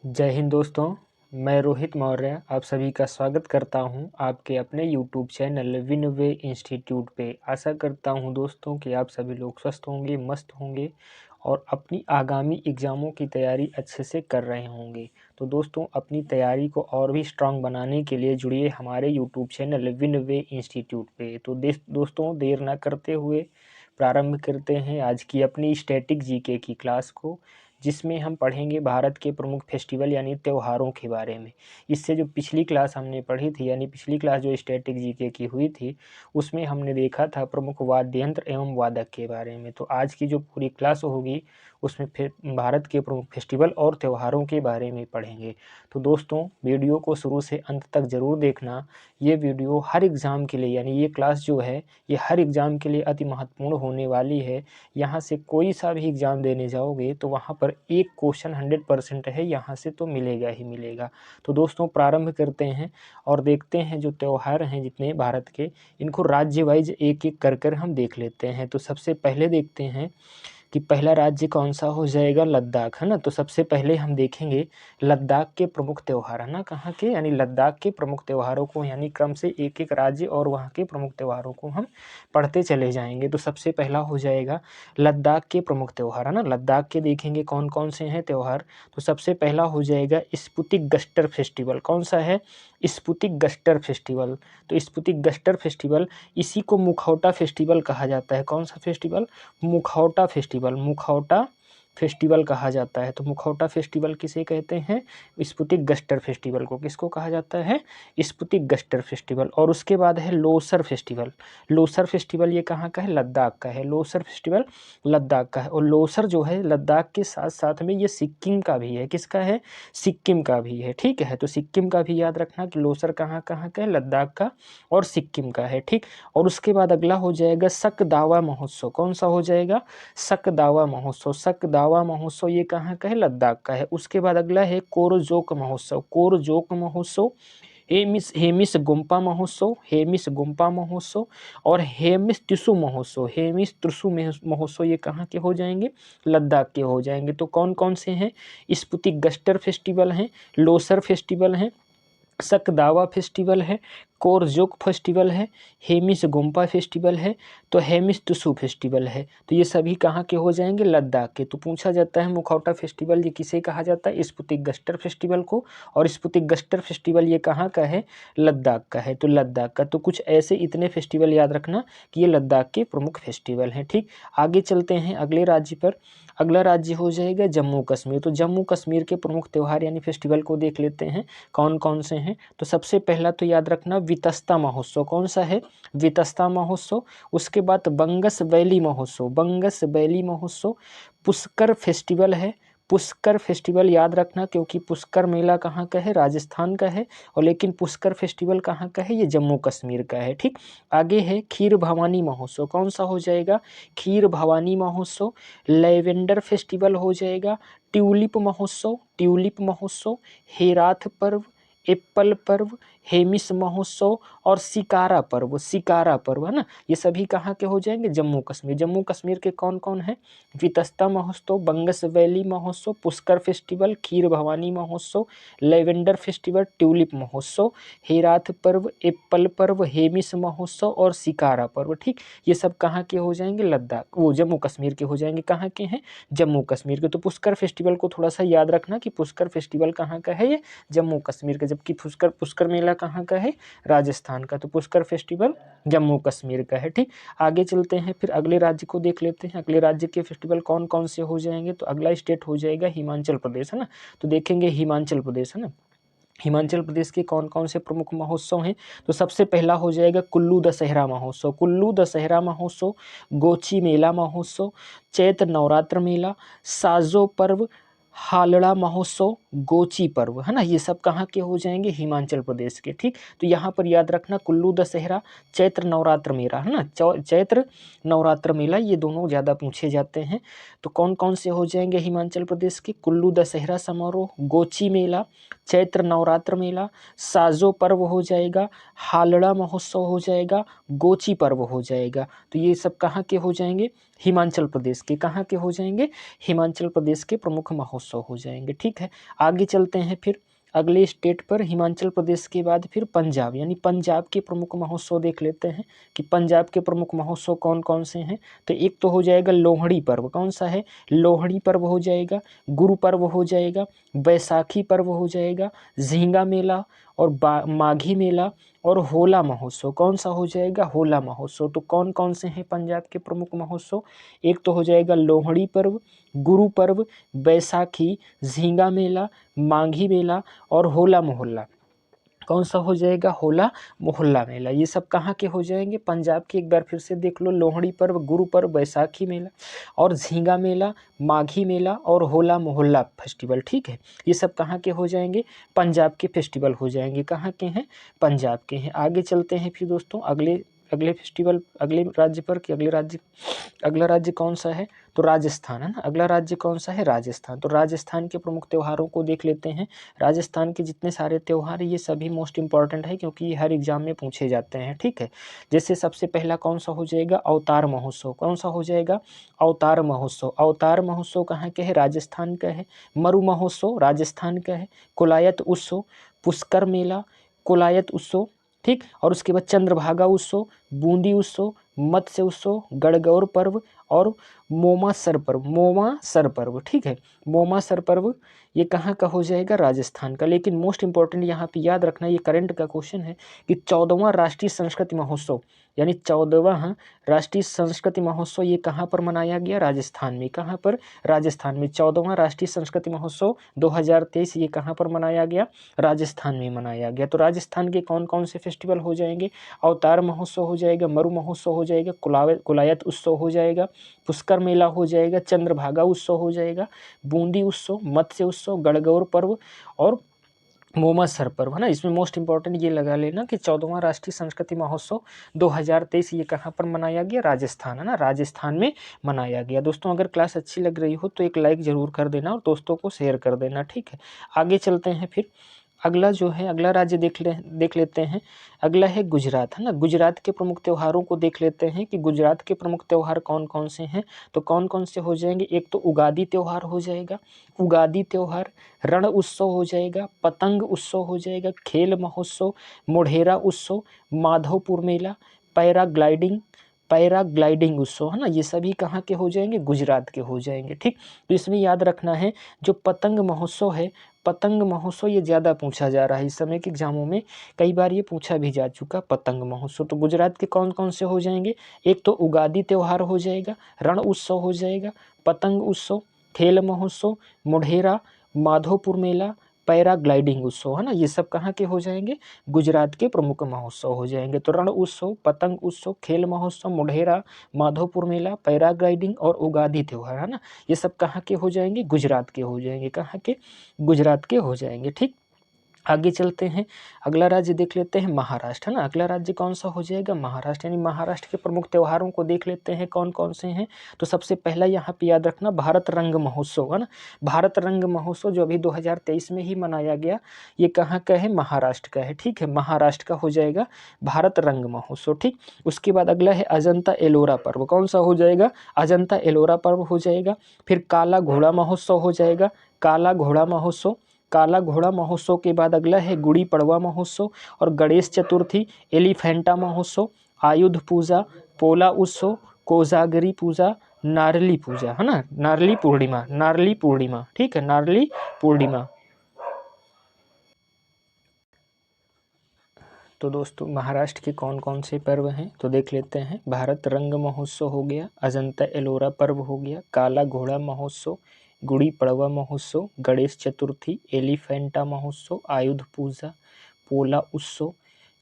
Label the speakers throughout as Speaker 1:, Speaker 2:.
Speaker 1: जय हिंद दोस्तों, मैं रोहित मौर्य आप सभी का स्वागत करता हूं आपके अपने यूट्यूब चैनल विनवे इंस्टीट्यूट पे। आशा करता हूं दोस्तों कि आप सभी लोग स्वस्थ होंगे, मस्त होंगे और अपनी आगामी एग्ज़ामों की तैयारी अच्छे से कर रहे होंगे। तो दोस्तों, अपनी तैयारी को और भी स्ट्रांग बनाने के लिए जुड़िए हमारे यूट्यूब चैनल विनवे इंस्टीट्यूट पे। तो दोस्तों, देर ना करते हुए प्रारंभ करते हैं आज की अपनी स्टैटिक जीके की क्लास को, जिसमें हम पढ़ेंगे भारत के प्रमुख फेस्टिवल यानी त्योहारों के बारे में। इससे जो पिछली क्लास हमने पढ़ी थी, यानी पिछली क्लास जो स्टैटिक जीके की हुई थी, उसमें हमने देखा था प्रमुख वाद्य यंत्र एवं वादक के बारे में। तो आज की जो पूरी क्लास होगी उसमें फिर भारत के प्रमुख फेस्टिवल और त्योहारों के बारे में पढ़ेंगे। तो दोस्तों, वीडियो को शुरू से अंत तक ज़रूर देखना। ये वीडियो हर एग्ज़ाम के लिए, यानी ये क्लास जो है ये हर एग्ज़ाम के लिए अति महत्वपूर्ण होने वाली है। यहाँ से कोई सा भी एग्ज़ाम देने जाओगे तो वहाँ पर एक क्वेश्चन 100% है, यहाँ से तो मिलेगा ही मिलेगा। तो दोस्तों, प्रारंभ करते हैं और देखते हैं जो त्यौहार हैं जितने भारत के, इनको राज्य वाइज एक एक कर कर हम देख लेते हैं। तो सबसे पहले देखते हैं कि पहला राज्य कौन सा हो जाएगा, लद्दाख, है ना। तो सबसे पहले हम देखेंगे लद्दाख के प्रमुख त्यौहार, है ना, कहाँ के, यानी लद्दाख के प्रमुख त्योहारों को, यानी क्रम से एक एक राज्य और वहाँ के प्रमुख त्योहारों को हम पढ़ते चले जाएंगे। तो सबसे पहला हो जाएगा लद्दाख के प्रमुख त्यौहार, है ना। लद्दाख के देखेंगे कौन कौन से हैं त्यौहार। तो सबसे पहला हो जाएगा स्पुतिक गस्टर फेस्टिवल। कौन सा है? स्पुतिक गस्टर फेस्टिवल। तो स्पुतिक गस्टर फेस्टिवल, इसी को मुखौटा फेस्टिवल कहा जाता है। कौन सा फेस्टिवल? मुखौटा फेस्टिवल। मुखौटा फेस्टिवल कहा जाता है। तो मुखौटा फेस्टिवल किसे कहते हैं? स्पुतिक गस्टर फेस्टिवल को किसको कहा जाता है? स्पुतिक गस्टर फेस्टिवल। और उसके बाद है लोसर फेस्टिवल। लोसर फेस्टिवल ये कहाँ का है? लद्दाख का है। लोसर फेस्टिवल लद्दाख का है। और लोसर जो है लद्दाख के साथ साथ में ये सिक्किम का भी है। किसका है? सिक्किम का भी है। ठीक है, तो सिक्किम का भी याद रखना कि लोसर कहाँ कहाँ का है? लद्दाख का और सिक्किम का है। ठीक। और उसके बाद अगला हो जाएगा सकदावा महोत्सव। कौन सा हो जाएगा? सकदावा महोत्सव। सकदावा महोत्सव ये कहाँ का है? लद्दाख का है। उसके बाद अगला है कोरजोक महोत्सव। कोरजोक महोत्सव, हेमिस गुम्पा महोत्सव, हेमिस गुम्पा महोत्सव और हेमिस त्रिशु महोत्सव। हेमिस त्रिशु महोत्सव ये कहाँ के हो जाएंगे? लद्दाख के हो जाएंगे। तो कौन कौन से हैं? स्पुतिक गस्टर फेस्टिवल हैं, लोसर फेस्टिवल हैं, सकदावा फेस्टिवल है, कोरजोक फेस्टिवल है, हेमिस गुम्पा फेस्टिवल है, तो हेमिस तुसु फेस्टिवल है। तो ये सभी कहाँ के हो जाएंगे? लद्दाख के। तो पूछा जाता है मुखौटा फेस्टिवल ये किसे कहा जाता है? स्पुतिक गस्टर फेस्टिवल को। और स्पुतिक गस्टर फेस्टिवल ये कहाँ का है? लद्दाख का है। तो लद्दाख का। तो कुछ ऐसे इतने फेस्टिवल याद रखना कि ये लद्दाख के प्रमुख फेस्टिवल हैं। ठीक। आगे चलते हैं अगले राज्य पर। अगला राज्य हो जाएगा जम्मू कश्मीर। तो जम्मू कश्मीर के प्रमुख त्यौहार यानी फेस्टिवल को देख लेते हैं कौन कौन से हैं। तो सबसे पहला तो याद रखना वितस्ता महोत्सव। कौन सा है? वितस्ता महोत्सव। उसके बाद बंगस वैली महोत्सव। बंगस वैली महोत्सव। पुष्कर फेस्टिवल है। पुष्कर फेस्टिवल याद रखना, क्योंकि पुष्कर मेला कहाँ का है? राजस्थान का है। और लेकिन पुष्कर फेस्टिवल कहाँ का है? ये जम्मू कश्मीर का है। ठीक। आगे है खीर भवानी महोत्सव। कौन सा हो जाएगा? खीर भवानी महोत्सव। लेवेंडर फेस्टिवल हो जाएगा। ट्यूलिप महोत्सव। ट्यूलिप महोत्सव। हेराथ पर्व, एप्पल पर्व, हेमिस महोत्सव और सिकारा पर्व। सिकारा पर्व, है ना। ये सभी कहाँ के हो जाएंगे? जम्मू कश्मीर। जम्मू कश्मीर के कौन कौन है? वितस्ता महोत्सव, बंगस वैली महोत्सव, पुष्कर फेस्टिवल, खीर भवानी महोत्सव, लेवेंडर फेस्टिवल, ट्यूलिप महोत्सव, हेराथ पर्व, एप्पल पर्व, हेमिस महोत्सव और सिकारा पर्व। ठीक। ये सब कहाँ के हो जाएंगे? लद्दाख, वो जम्मू कश्मीर के हो जाएंगे। कहाँ के हैं? जम्मू कश्मीर के। तो पुष्कर फेस्टिवल को थोड़ा सा याद रखना कि पुष्कर फेस्टिवल कहाँ का है? ये जम्मू कश्मीर का। जबकि पुष्कर मेला कहाँ का है? राजस्थान का। तो पुष्कर फेस्टिवल जम्मू कश्मीर का है। ठीक। आगे चलते हैं, फिर अगले राज्य को देख लेते हैं। अगले राज्य के फेस्टिवल कौन कौन से हो जाएंगे। तो अगला स्टेट हो जाएगा हिमाचल प्रदेश, है ना। तो देखेंगे हिमाचल प्रदेश, है ना। हिमाचल प्रदेश के कौन कौन से प्रमुख महोत्सव हैं। तो सबसे पहला हो जाएगा कुल्लू दशहरा महोत्सव। कुल्लू दशहरा महोत्सव, गोची मेला महोत्सव, चैत्र नवरात्र मेला, साजो पर्व, हालड़ा महोत्सव, गोची पर्व, है ना। ये सब कहाँ के हो जाएंगे? हिमाचल प्रदेश के। ठीक। तो यहाँ पर याद रखना कुल्लू दशहरा, चैत्र नवरात्र मेला, है ना। चैत्र नवरात्र मेला ये दोनों ज़्यादा पूछे जाते हैं। तो कौन कौन से हो जाएंगे हिमाचल प्रदेश के? कुल्लू दशहरा समारोह, गोची मेला, चैत्र नवरात्र मेला, साजो पर्व हो जाएगा, हालड़ा महोत्सव हो जाएगा, गोची पर्व हो जाएगा। तो ये सब कहाँ के हो जाएंगे? हिमाचल प्रदेश के। कहाँ के हो जाएंगे? हिमाचल प्रदेश के प्रमुख महोत्सव महोत्सव हो जाएंगे। ठीक है, आगे चलते हैं फिर अगले स्टेट पर। हिमाचल प्रदेश के बाद फिर पंजाब, यानी पंजाब के प्रमुख महोत्सव देख लेते हैं कि पंजाब के प्रमुख महोत्सव कौन कौन से हैं। तो एक तो हो जाएगा लोहड़ी पर्व, कौन सा है, लोहड़ी पर्व हो जाएगा, गुरु पर्व हो जाएगा, बैसाखी पर्व हो जाएगा, झींगा मेला और माघी मेला और होला महोत्सव, कौन सा हो जाएगा, होला महोत्सव। तो कौन कौन से हैं पंजाब के प्रमुख महोत्सव, एक तो हो जाएगा लोहड़ी पर्व, गुरु पर्व, बैसाखी, झींगा मेला, माघी मेला और होला मोहल्ला। कौन सा हो जाएगा, होला मोहल्ला मेला। ये सब कहाँ के हो जाएंगे, पंजाब के। एक बार फिर से देख लो, लोहड़ी पर्व, गुरु पर्व, बैसाखी मेला और झींगा मेला, माघी मेला और होला मोहल्ला फेस्टिवल। ठीक है, ये सब कहाँ के हो जाएंगे, पंजाब के फेस्टिवल हो जाएंगे। कहाँ के हैं, पंजाब के हैं। आगे चलते हैं फिर दोस्तों अगले अगले फेस्टिवल, अगले राज्य पर कि अगला राज्य कौन सा है, तो राजस्थान है ना। अगला राज्य कौन सा है, राजस्थान। तो राजस्थान के प्रमुख त्योहारों को देख लेते हैं। राजस्थान के जितने सारे त्यौहार ये सभी मोस्ट इंपॉर्टेंट है, क्योंकि ये हर एग्जाम में पूछे जाते हैं। ठीक है, जैसे सबसे पहला कौन सा हो जाएगा, अवतार महोत्सव। कौन सा हो जाएगा, अवतार महोत्सव। अवतार महोत्सव कहाँ के है, राजस्थान का है। मरु महोत्सव राजस्थान का है। कुलायत उत्सव, पुष्कर मेला, कुलायत उत्सव। ठीक, और उसके बाद चंद्रभागा उत्सव, बूंदी उत्सव, मत्स्य उत्सव, गणगौर पर्व और मोमासर पर्व। मोमासर पर्व, ठीक है, मोमासर पर्व ये कहाँ का हो जाएगा, राजस्थान का। लेकिन मोस्ट इंपॉर्टेंट यहाँ पे याद रखना, ये करंट का क्वेश्चन है कि 14वां राष्ट्रीय संस्कृति महोत्सव, यानी 14वां राष्ट्रीय संस्कृति महोत्सव ये कहाँ पर मनाया गया, राजस्थान में। कहाँ पर, राजस्थान में। 14वां राष्ट्रीय संस्कृति महोत्सव 2023 ये कहाँ पर मनाया गया, राजस्थान में मनाया गया। तो राजस्थान के कौन कौन से फेस्टिवल हो जाएंगे, अवतार महोत्सव हो जाएगा, मरु महोत्सव हो जाएगा, कुलायत उत्सव हो जाएगा, पुष्कर मेला हो जाएगा, चंद्रभागा उत्सव हो जाएगा, बूंदी उत्सव, मत्स्य उत्सव, गणगौर पर्व और मोमासर पर्व, है ना। इसमें मोस्ट इंपॉर्टेंट ये लगा लेना कि 14वां राष्ट्रीय संस्कृति महोत्सव 2023 ये कहाँ पर मनाया गया, राजस्थान, है ना, राजस्थान में मनाया गया। दोस्तों अगर क्लास अच्छी लग रही हो तो एक लाइक जरूर कर देना और दोस्तों को शेयर कर देना। ठीक है, आगे चलते हैं फिर। अगला जो है, अगला राज्य देख लेते हैं। अगला है गुजरात, है ना। गुजरात के प्रमुख त्योहारों को देख लेते हैं कि गुजरात के प्रमुख त्योहार कौन कौन से हैं। तो कौन कौन से हो जाएंगे, एक तो उगादी त्योहार हो जाएगा, उगादी त्योहार, रण उत्सव हो जाएगा, पतंग उत्सव हो जाएगा, खेल महोत्सव, मोढेरा उत्सव, माधवपुर मेला, पैराग्लाइडिंग उत्सव, है ना। ये सभी कहाँ के हो जाएंगे, गुजरात के हो जाएंगे। ठीक, तो इसमें याद रखना है जो पतंग महोत्सव है, पतंग महोत्सव ये ज़्यादा पूछा जा रहा है इस समय के एग्जामों में, कई बार ये पूछा भी जा चुका पतंग महोत्सव। तो गुजरात के कौन कौन से हो जाएंगे, एक तो उगादी त्योहार हो जाएगा, रण उत्सव हो जाएगा, पतंग उत्सव, खेल महोत्सव, मोढेरा, माधोपुर मेला, पैराग्लाइडिंग उत्सव, है ना। ये सब कहाँ के हो जाएंगे, गुजरात के प्रमुख महोत्सव हो जाएंगे। तो रण उत्सव, पतंग उत्सव, खेल महोत्सव, मोढेरा, माधोपुर मेला, पैराग्लाइडिंग और उगादी त्योहार, है ना, ये सब कहाँ के हो जाएंगे, गुजरात के हो जाएंगे। कहाँ के, गुजरात के हो जाएंगे। ठीक, आगे चलते हैं। अगला राज्य देख लेते हैं महाराष्ट्र, है ना। अगला राज्य कौन सा हो जाएगा, महाराष्ट्र, यानी महाराष्ट्र के प्रमुख त्योहारों को देख लेते हैं कौन कौन से हैं। तो सबसे पहला यहाँ पे याद रखना भारत रंग महोत्सव, है ना। भारत रंग महोत्सव जो अभी 2023 में ही मनाया गया, ये कहाँ का है, महाराष्ट्र का है। ठीक है, महाराष्ट्र का हो जाएगा भारत रंग महोत्सव। ठीक, उसके बाद अगला है अजंता एलोरा पर्व। कौन सा हो जाएगा, अजंता एलोरा पर्व हो जाएगा। फिर काला घोड़ा महोत्सव हो जाएगा, काला घोड़ा महोत्सव। काला घोड़ा महोत्सव के बाद अगला है गुड़ी पड़वा महोत्सव और गणेश चतुर्थी, एलिफेंटा महोत्सव, आयुध पूजा, पोला उत्सव, कोजागरी पूजा, नारली पूजा, है ना, नारली पूर्णिमा, नारली पूर्णिमा। ठीक है, नारली पूर्णिमा। तो दोस्तों महाराष्ट्र के कौन कौन से पर्व हैं तो देख लेते हैं। भारत रंग महोत्सव हो गया, अजंता एलोरा पर्व हो गया, काला घोड़ा महोत्सव, गुड़ी पड़वा महोत्सव, गणेश चतुर्थी, एलिफेंटा महोत्सव, आयुध पूजा, पोला उत्सव,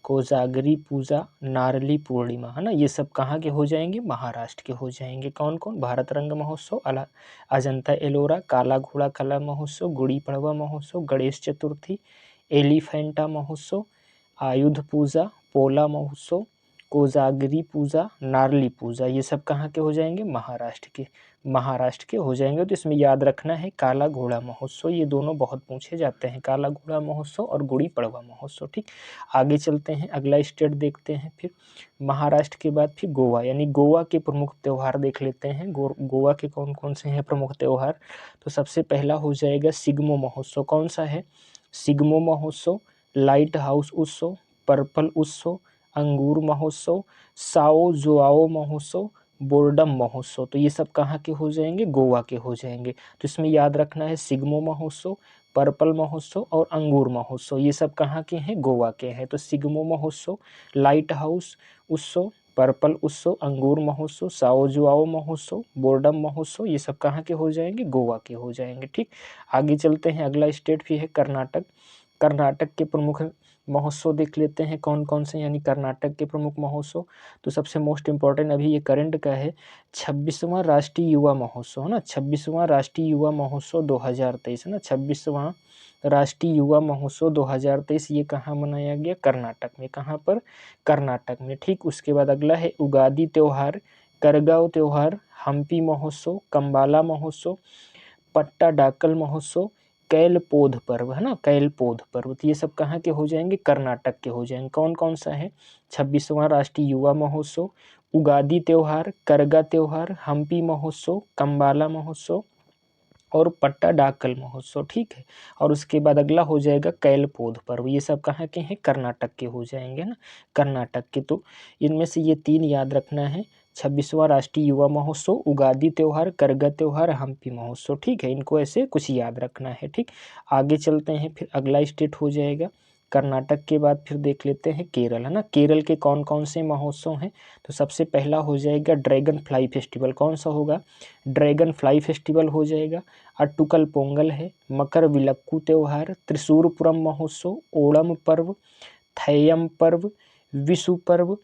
Speaker 1: कोजागरी पूजा, नारली पूर्णिमा, है ना। ये सब कहाँ के हो जाएंगे, महाराष्ट्र के हो जाएंगे। कौन कौन, भारत रंग महोत्सव, अजंता एलोरा, काला घोड़ा कला महोत्सव, गुड़ी पड़वा महोत्सव, गणेश चतुर्थी, एलिफेंटा महोत्सव, आयुध पूजा, पोला महोत्सव, कोजागिरी पूजा, नारली पूजा, ये सब कहाँ के हो जाएंगे? महाराष्ट्र के हो जाएंगे। तो इसमें याद रखना है काला घोड़ा महोत्सव, ये दोनों बहुत पूछे जाते हैं, काला घोड़ा महोत्सव और गुड़ी पड़वा महोत्सव। ठीक, आगे चलते हैं, अगला स्टेट देखते हैं। फिर महाराष्ट्र के बाद फिर गोवा, यानी गोवा के प्रमुख त्यौहार देख लेते हैं। गोवा के कौन कौन से हैं प्रमुख त्यौहार? तो सबसे पहला हो जाएगा सिग्मो महोत्सव। कौन सा है? सिग्मो महोत्सव, लाइट हाउस उत्सव, पर्पल उत्सव, अंगूर महोत्सव, साओ जोआओ महोत्सव, बोर्डम महोत्सव। तो ये सब कहाँ के हो जाएंगे? गोवा के हो जाएंगे। तो इसमें याद रखना है सिग्मो महोत्सव, पर्पल महोत्सव और अंगूर महोत्सव, ये सब कहाँ के हैं? गोवा के हैं। तो सिग्मो महोत्सव, लाइट हाउस उत्सव, पर्पल उत्सव, अंगूर महोत्सव, साओ जुआओ महोत्सव, बोर्डम महोत्सव, ये सब कहाँ के हो जाएंगे? गोवा के हो जाएंगे। ठीक, आगे चलते हैं, अगला स्टेट भी है कर्नाटक। कर्नाटक के प्रमुख महोत्सव देख लेते हैं कौन कौन से, यानी कर्नाटक के प्रमुख महोत्सव। तो सबसे मोस्ट इम्पॉर्टेंट अभी ये करंट का है, 26वां राष्ट्रीय युवा महोत्सव है ना, 26वां राष्ट्रीय युवा महोत्सव 2023 है ना, 26वां राष्ट्रीय युवा महोत्सव 2023, ये कहाँ मनाया गया? कर्नाटक में। कहाँ पर? कर्नाटक में। ठीक, उसके बाद अगला है उगादी त्यौहार, करगांव त्यौहार, हम्पी महोत्सव, कंबाला महोत्सव, पट्टाडाकल महोत्सव, कैलपोध पर्व है ना, कैलपोध पर्व। तो ये सब कहाँ के हो जाएंगे? कर्नाटक के हो जाएंगे। कौन कौन सा है? 26वां राष्ट्रीय युवा महोत्सव, उगादी त्यौहार, करगा त्यौहार, हम्पी महोत्सव, कंबाला महोत्सव और पट्टाडाकल महोत्सव। ठीक है, और उसके बाद अगला हो जाएगा कैलपोध पर्व। ये सब कहाँ के हैं? कर्नाटक के हो जाएंगे ना, कर्नाटक के। तो इनमें से ये 3 याद रखना है, 26वां राष्ट्रीय युवा महोत्सव, उगादी त्यौहार, करगा त्यौहार, हम्पी महोत्सव। ठीक है, इनको ऐसे कुछ याद रखना है। ठीक, आगे चलते हैं, फिर अगला स्टेट हो जाएगा कर्नाटक के बाद फिर देख लेते हैं केरल है ना। केरल के कौन कौन से महोत्सव हैं? तो सबसे पहला हो जाएगा ड्रैगन फ्लाई फेस्टिवल। कौन सा होगा? ड्रैगन फ्लाई फेस्टिवल हो जाएगा। अट्टुकल पोंगल है, मकर विलक्कू त्यौहार, त्रिशूरपुरम महोत्सव, ओणम पर्व, थैयम पर्व, विशु पर्व,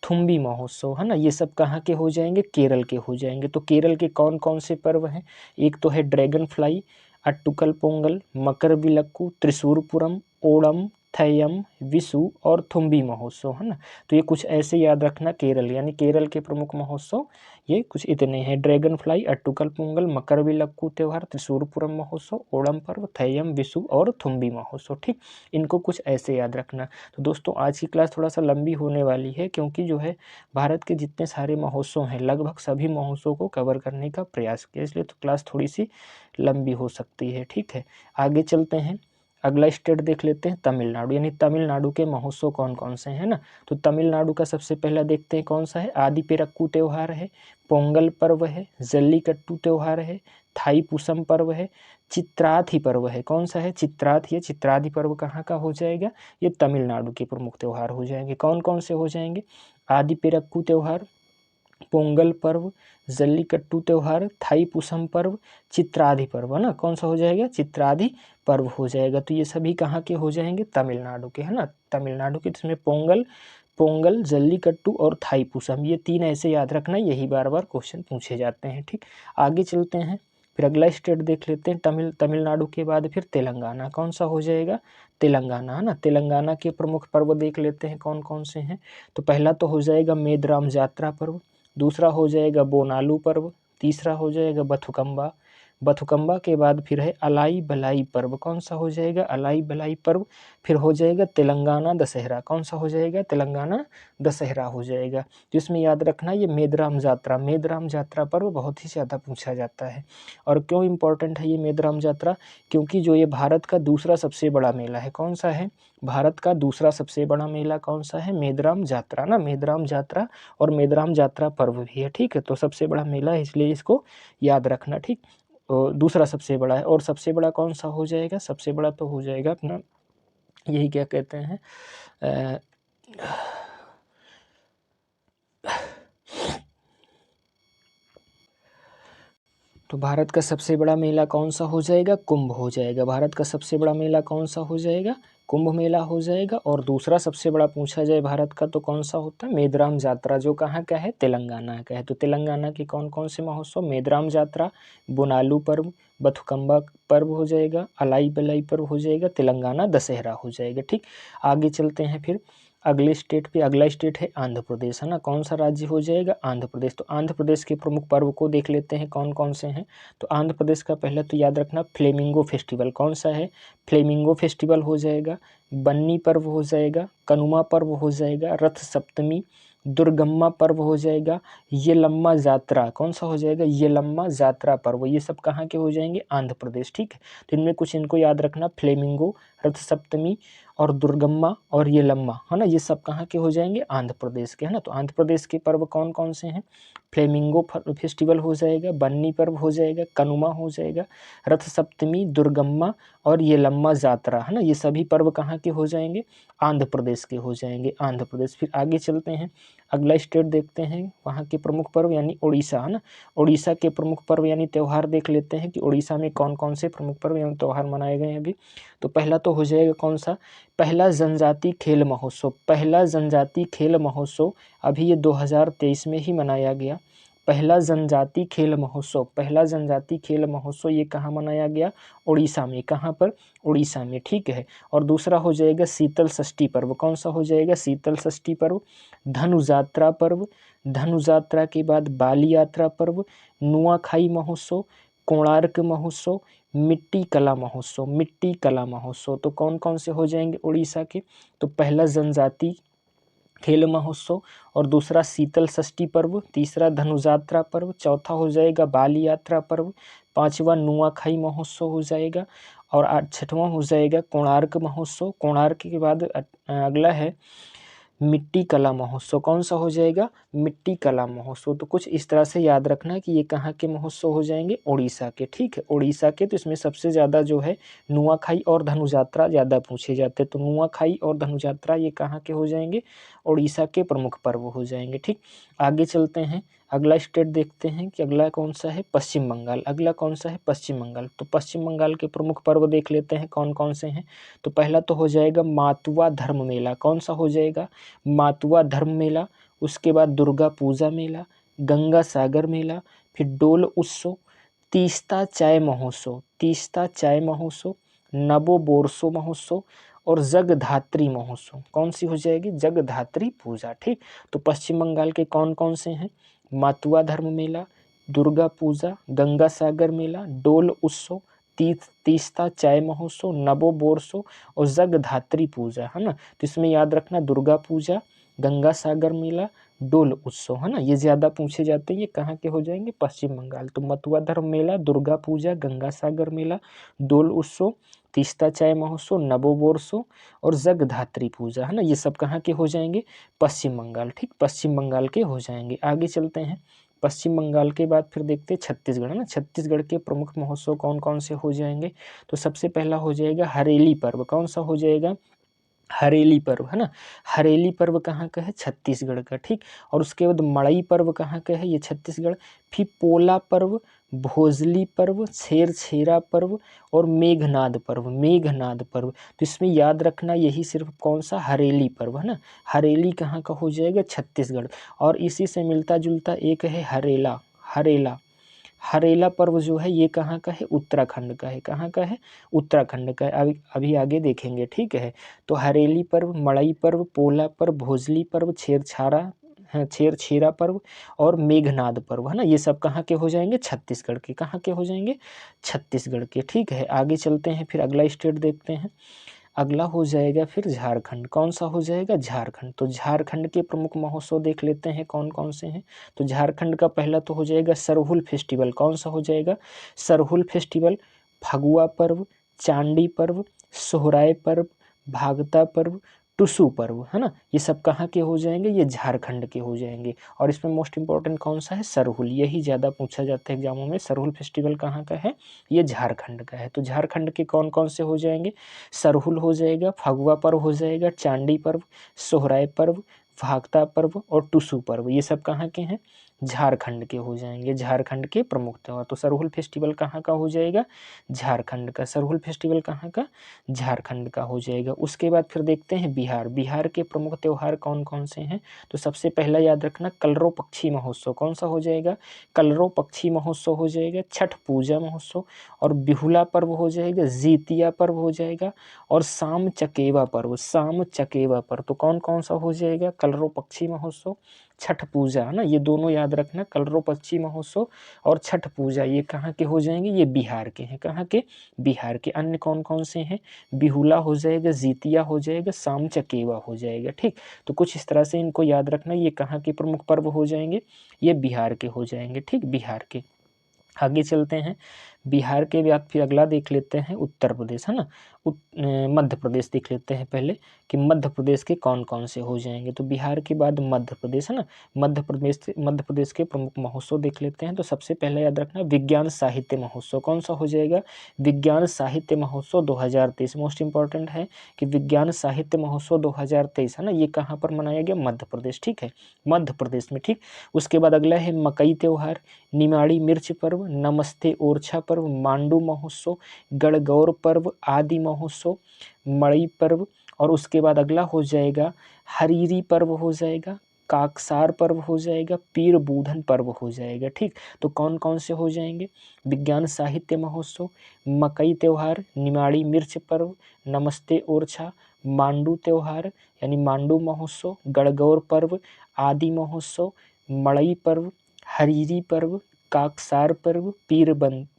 Speaker 1: थुम्बी महोत्सव है ना। ये सब कहाँ के हो जाएंगे? केरल के हो जाएंगे। तो केरल के कौन कौन से पर्व हैं? एक तो है ड्रैगन फ्लाई, अट्टुकल पोंगल, मकर विलक्कू, त्रिशूरपुरम, ओणम, थैयम, विशु और थुम्बी महोत्सव है ना। तो ये कुछ ऐसे याद रखना केरल, यानी केरल के प्रमुख महोत्सव ये कुछ इतने हैं, ड्रैगन फ्लाई, अट्टुकल पोंगल, मकर विलक्कू त्यौहार, त्रिशूरपुरम महोत्सव, ओणम पर्व, थैयम, विशु और थुम्बी महोत्सव। ठीक, इनको कुछ ऐसे याद रखना। तो दोस्तों आज की क्लास थोड़ा सा लंबी होने वाली है, क्योंकि जो है भारत के जितने सारे महोत्सव हैं लगभग सभी महोत्सव को कवर करने का प्रयास किया, इसलिए तो क्लास थोड़ी सी लंबी हो सकती है। ठीक है, आगे चलते हैं, अगला स्टेट देख लेते हैं तमिलनाडु, यानी तमिलनाडु के महोत्सव कौन कौन से हैं ना। तो तमिलनाडु का सबसे पहला देखते हैं कौन सा है। आदि पेरक्कू त्यौहार है, पोंगल पर्व है, जल्लीकट्टू त्यौहार है, थाई पुसम पर्व है, चित्राथी पर्व है। कौन सा है? चित्राथी है। चित्राथी पर्व कहाँ का हो जाएगा? ये तमिलनाडु के प्रमुख त्यौहार हो जाएंगे। कौन कौन से हो जाएंगे? आदि पेरक्कू त्यौहार, पोंगल पर्व, जल्लीकट्टू त्यौहार, थाई पुसम पर्व, चित्रादि पर्व है ना। कौन सा हो जाएगा? चित्रादि पर्व हो जाएगा। तो ये सभी कहाँ के हो जाएंगे? तमिलनाडु के है ना, तमिलनाडु के। जिसमें पोंगल, जल्लीकट्टू और थाई पुसम, ये 3 ऐसे याद रखना, यही बार बार क्वेश्चन पूछे जाते हैं। ठीक, आगे चलते हैं, फिर अगला स्टेट देख लेते हैं। तमिलनाडु के बाद फिर तेलंगाना। कौन सा हो जाएगा? तेलंगाना है ना। तेलंगाना के प्रमुख पर्व देख लेते हैं कौन कौन से हैं। तो पहला तो हो जाएगा मेदराम जात्रा पर्व, दूसरा हो जाएगा बोनालू पर्व, तीसरा हो जाएगा बथुकम्बा। बथुकम्बा के बाद फिर है अलाई बलाई पर्व। कौन सा हो जाएगा? अलाई बलाई पर्व। फिर हो जाएगा तेलंगाना दशहरा। कौन सा हो जाएगा? तेलंगाना दशहरा हो जाएगा। जिसमें याद रखना ये मेदराम जात्रा पर्व बहुत ही ज़्यादा पूछा जाता है। और क्यों इम्पोर्टेंट है ये मेदराम जात्रा? क्योंकि जो ये भारत का दूसरा सबसे बड़ा मेला है। कौन सा है? भारत का दूसरा सबसे बड़ा मेला कौन सा है? मेदराम जात्रा ना, मेदराम जात्रा और मेदराम जात्रा पर्व भी है। ठीक है, तो सबसे बड़ा मेला है इसलिए इसको याद रखना। ठीक, और दूसरा सबसे बड़ा है। और सबसे बड़ा कौन सा हो जाएगा? सबसे बड़ा तो हो जाएगा अपना यही क्या कहते हैं तो भारत का सबसे बड़ा मेला कौन सा हो जाएगा? कुंभ हो जाएगा। भारत का सबसे बड़ा मेला कौन सा हो जाएगा? कुंभ मेला हो जाएगा। और दूसरा सबसे बड़ा पूछा जाए भारत का तो कौन सा होता है? मेदराम जात्रा, जो कहाँ का है? तेलंगाना का है। तो तेलंगाना के कौन कौन से महोत्सव? मेदराम जात्रा, बोनालू पर्व, बथुकम्बा पर्व हो जाएगा, अलाई बलाई पर्व हो जाएगा, तेलंगाना दशहरा हो जाएगा। ठीक, आगे चलते हैं, फिर अगले स्टेट पे, अगला स्टेट है आंध्र प्रदेश, है ना। कौन सा राज्य हो जाएगा? आंध्र प्रदेश। तो आंध्र प्रदेश के प्रमुख पर्व को देख लेते हैं कौन कौन से हैं। तो आंध्र प्रदेश का पहला तो याद रखना फ्लेमिंगो फेस्टिवल, कौन सा है? फ्लेमिंगो फेस्टिवल हो जाएगा, बन्नी पर्व हो जाएगा, कनुमा पर्व हो जाएगा, रथ सप्तमी, दुर्गम्मा पर्व हो जाएगा, येलम्मा जात्रा, कौन सा हो जाएगा? येलम्मा जात्रा पर्व। ये सब कहाँ के हो जाएंगे? आंध्र प्रदेश, ठीक है। तो इनमें कुछ इनको याद रखना, फ्लेमिंगो, रथ सप्तमी और दुर्गम्मा और येलम्मा, है ना। ये सब कहाँ के हो जाएंगे? आंध्र प्रदेश के, है ना। तो आंध्र प्रदेश के पर्व कौन कौन से हैं? फ्लेमिंगो फेस्टिवल हो जाएगा, बन्नी पर्व हो जाएगा, कनुमा हो जाएगा, रथ सप्तमी, दुर्गम्मा और येलम्मा जात्रा, है ना। ये सभी पर्व कहाँ के हो जाएंगे? आंध्र प्रदेश के हो जाएंगे, आंध्र प्रदेश। फिर आगे चलते हैं, अगला स्टेट देखते हैं, वहाँ के प्रमुख पर्व यानी उड़ीसा, है ना। उड़ीसा के प्रमुख पर्व यानी त्यौहार देख लेते हैं कि उड़ीसा में कौन कौन से प्रमुख पर्व यानी त्यौहार मनाए गए हैं अभी। तो पहला तो हो जाएगा कौन सा? पहला जनजाति खेल महोत्सव। पहला जनजाति खेल महोत्सव अभी ये 2023 में ही मनाया गया। पहला जनजाति खेल महोत्सव, पहला जनजाति खेल महोत्सव ये कहाँ मनाया गया? उड़ीसा में। कहाँ पर? उड़ीसा में, ठीक है। और दूसरा हो जाएगा शीतल षष्ठी पर्व, कौन सा हो जाएगा? शीतल षष्ठी पर्व, धनु जात्रा पर्व, धनु जात्रा के बाद बाली यात्रा पर्व, नुआखाई महोत्सव, कोणार्क महोत्सव, मिट्टी कला महोत्सव, मिट्टी कला महोत्सव। तो कौन कौन से हो जाएंगे उड़ीसा के? तो पहला जनजाति खेल महोत्सव और दूसरा शीतल षष्ठी पर्व, तीसरा धनुजात्रा पर्व, चौथा हो जाएगा बाली यात्रा पर्व, पांचवा नुआखाई महोत्सव हो जाएगा और छठवां हो जाएगा कोणार्क महोत्सव। कोणार्क के बाद अगला है मिट्टी कला महोत्सव, कौन सा हो जाएगा? मिट्टी कला महोत्सव। तो कुछ इस तरह से याद रखना कि ये कहाँ के महोत्सव हो जाएंगे? उड़ीसा के, ठीक है, उड़ीसा के। तो इसमें सबसे ज़्यादा जो है नुआखाई और धनुजात्रा ज़्यादा पूछे जाते हैं। तो नुआखाई और धनुजात्रा ये कहाँ के हो जाएंगे? उड़ीसा के प्रमुख पर्व हो जाएंगे, ठीक। आगे चलते हैं, अगला स्टेट देखते हैं कि अगला कौन सा है? पश्चिम बंगाल। अगला कौन सा है? पश्चिम बंगाल। तो पश्चिम बंगाल के प्रमुख पर्व देख लेते हैं कौन कौन से हैं। तो पहला तो हो जाएगा मातुआ धर्म मेला, कौन सा हो जाएगा? मातुआ धर्म मेला। उसके बाद दुर्गा पूजा मेला, गंगा सागर मेला, फिर डोल उत्सव, तीस्ता चाय महोत्सव, तीस्ता चाय महोत्सव, नबो बोरसो महोत्सव और जगधात्री महोत्सव। कौन सी हो जाएगी? जगधात्री पूजा, ठीक। तो पश्चिम बंगाल के कौन कौन से हैं? मातुआ धर्म मेला, दुर्गा पूजा, गंगा सागर मेला, डोल उत्सव, तीस्ता चाय महोत्सव, नबो बोरसो और जगधात्री पूजा, है ना। तो इसमें याद रखना दुर्गा पूजा, गंगा सागर मेला, डोल उत्सव, है ना। ये ज़्यादा पूछे जाते हैं, ये कहाँ के हो जाएंगे? पश्चिम बंगाल। तो मथुरा धर्म मेला, दुर्गा पूजा, गंगा सागर मेला, डोल उत्सव, तीस्ता चाय महोत्सव, नबो बोरसो और जगधात्री पूजा, है ना। ये सब कहाँ के हो जाएंगे? पश्चिम बंगाल, ठीक, पश्चिम बंगाल के हो जाएंगे। आगे चलते हैं, पश्चिम बंगाल के बाद फिर देखते हैं छत्तीसगढ़, है ना। छत्तीसगढ़ के प्रमुख महोत्सव कौन कौन से हो जाएंगे? तो सबसे पहला हो जाएगा हरेली पर्व, कौन सा हो जाएगा? हरेली पर्व, है ना। हरेली पर्व कहाँ का है? छत्तीसगढ़ का, ठीक। और उसके बाद मड़ई पर्व कहाँ का है? ये छत्तीसगढ़। फिर पोला पर्व, भोजली पर्व, छेरछेरा पर्व और मेघनाद पर्व, मेघनाद पर्व। तो इसमें याद रखना यही सिर्फ कौन सा? हरेली पर्व, है ना। हरेली कहाँ का हो जाएगा? छत्तीसगढ़। और इसी से मिलता जुलता एक है हरेला, हरेला, हरेला पर्व जो है ये कहाँ का है? उत्तराखंड का है। कहाँ का है? उत्तराखंड का है। अभी आगे देखेंगे, ठीक है। तो हरेली पर्व, मड़ई पर्व, पोला पर्व, भोजली पर्व, छेरछेरा पर्व और मेघनाद पर्व, है ना। ये सब कहाँ के हो जाएंगे? छत्तीसगढ़ के। कहाँ के हो जाएंगे? छत्तीसगढ़ के, ठीक है। आगे चलते हैं, फिर अगला स्टेट देखते हैं। अगला हो जाएगा फिर झारखंड, कौन सा हो जाएगा? झारखंड। तो झारखंड के प्रमुख महोत्सव देख लेते हैं कौन कौन से हैं। तो झारखंड का पहला तो हो जाएगा सरहुल फेस्टिवल, कौन सा हो जाएगा? सरहुल फेस्टिवल, फगुआ पर्व, चांडी पर्व, सोहराय पर्व, भागता पर्व, टुसु पर्व, है ना। ये सब कहाँ के हो जाएंगे? ये झारखंड के हो जाएंगे। और इसमें मोस्ट इंपॉर्टेंट कौन सा है? सरहुल, यही ज़्यादा पूछा जाता है एग्जामों में। सरहुल फेस्टिवल कहाँ का है? ये झारखंड का है। तो झारखंड के कौन कौन से हो जाएंगे? सरहुल हो जाएगा, फगुआ पर्व हो जाएगा, चांडी पर्व, सोहराय पर्व, भागता पर्व और टुसु पर्व। ये सब कहाँ के हैं? झारखंड के हो जाएंगे, झारखंड के प्रमुख त्यौहार। तो सरहुल फेस्टिवल कहाँ का हो जाएगा? झारखंड का। सरहुल फेस्टिवल कहाँ का? झारखंड का हो जाएगा। उसके बाद फिर देखते हैं बिहार। बिहार के प्रमुख त्यौहार कौन कौन से हैं? तो सबसे पहला याद रखना कलरव पक्षी महोत्सव। कौन सा हो जाएगा? कलरव पक्षी महोत्सव हो जाएगा। छठ पूजा महोत्सव और बिहुला पर्व हो जाएगा, जीतिया पर्व हो जाएगा और साम चकेवा पर्व। साम चकेवा पर्व तो कौन कौन सा हो जाएगा? कलरव पक्षी महोत्सव, छठ पूजा, है ना, ये दोनों याद रखना, कलरव पक्षी महोत्सव और छठ पूजा। ये कहाँ के हो जाएंगे? ये बिहार के हैं। कहाँ के? बिहार के। अन्य कौन कौन से हैं? बिहुला हो जाएगा, जीतिया हो जाएगा, साम चकेवा हो जाएगा। ठीक, तो कुछ इस तरह से इनको याद रखना। ये कहाँ के प्रमुख पर्व हो जाएंगे? ये बिहार के हो जाएंगे। ठीक, बिहार के। आगे चलते हैं। बिहार के बाद फिर अगला देख लेते हैं उत्तर प्रदेश, है ना। मध्य प्रदेश देख लेते हैं पहले कि मध्य प्रदेश के कौन कौन से हो जाएंगे। तो बिहार के बाद मध्य प्रदेश, है ना। मध्य प्रदेश के प्रमुख महोत्सव देख लेते हैं। तो सबसे पहले याद रखना विज्ञान साहित्य महोत्सव। कौन सा हो जाएगा? विज्ञान साहित्य महोत्सव 2023। मोस्ट इंपॉर्टेंट है कि विज्ञान साहित्य महोत्सव 2023, है ना, ये कहाँ पर मनाया गया? मध्य प्रदेश। ठीक है, मध्य प्रदेश में। ठीक, उसके बाद अगला है मकई त्यौहार, निमाड़ी मिर्च पर्व, नमस्ते ओरछा पर्व, मांडू महोत्सव, गणगौर पर्व, आदि महोत्सव, मड़ई पर्व और उसके बाद अगला हो जाएगा हरीरी पर्व हो जाएगा, काकसार पर्व हो जाएगा, पीर बूधन पर्व हो जाएगा। ठीक, तो कौन कौन से हो जाएंगे? विज्ञान साहित्य महोत्सव, मकई त्यौहार, निमाड़ी मिर्च पर्व, नमस्ते ओरछा, मांडू त्यौहार यानी मांडू महोत्सव, गणगौर पर्व, आदि महोत्सव, मड़ई पर्व, हरीरी पर्व, काकसार पर्व,